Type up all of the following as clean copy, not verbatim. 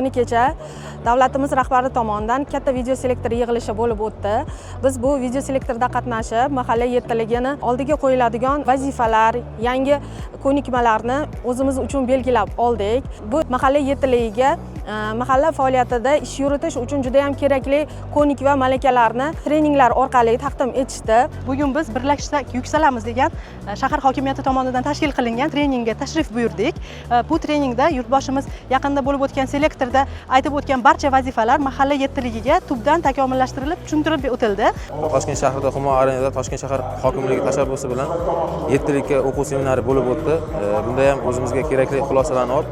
kuni kecha davlatimiz rahbari tomonidan katta video selektor yig'ilishi bo'lib o'tdi. Biz bu video selektorda qatnashib, mahalla yertaligini oldiga qo'yiladigan vazifalar, yangi ko'nikmalarni o'zimiz uchun belgilab oldik. Bu mahalla yertaligiga mahalla faoliyatida ish yuritish uchun juda ham kerakli ko'nik va malakalarni treninglar orqali taqdim etishdi. Bugun biz birlashsak yuksalamiz degan shahar hokimiyati tomonidan tashkil qilingan treningga tashrif buyurdik. Bu treningda yurtboshimiz yaqinda bo'lib o'tgan selektorda aytib o'tgan barcha vazifalar mahalla yertaligiga tubdan takomillashtirilib, tushuntirib o'tildi. Toshkent shahrida Humo arenada Toshkent shahar hokimligi tashabbusi bilan yertalikka o'quv seminari bo'lib o'tdi. Bunda ham o'zimizga kerakli xulosalarni olib,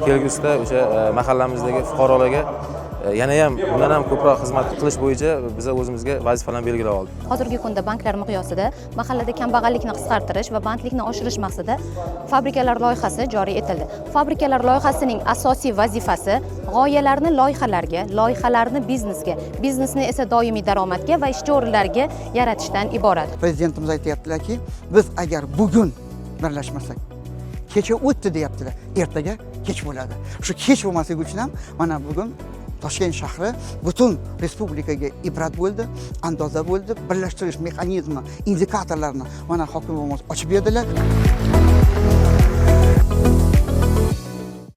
kelgusida o'sha mahallamizdagi fuqarolarga yana ham bundan ham ko'proq xizmat qilish bo'yicha biz o'zimizga vazifalarni belgilab oldik. Hozirgi kunda banklar miqyosida mahallada kambag'allikni qisqartirish va bandlikni oshirish maqsadida fabrikalar loyihasi joriy etildi. Fabrikalar loyihasining asosiy vazifasi g'oyalarni loyihalarga, loyihalarni biznesga, biznesni esa doimiy daromadga va ishchi o'rinlarga yaratishdan iborat. Prezidentimiz aytayaptilarki, biz agar bugun birlashmasak, kecha o'tdi deyaptilar, ertaga kech bo'ladi. Shu kech bo'lmasligi uchun ham mana bugun Toshkent shahri butun respublikaga ibrat bo'ldi, andoza bo'ldi, birlashtirish mexanizmi, indikatorlarni mana hokimimiz ochib berdilar.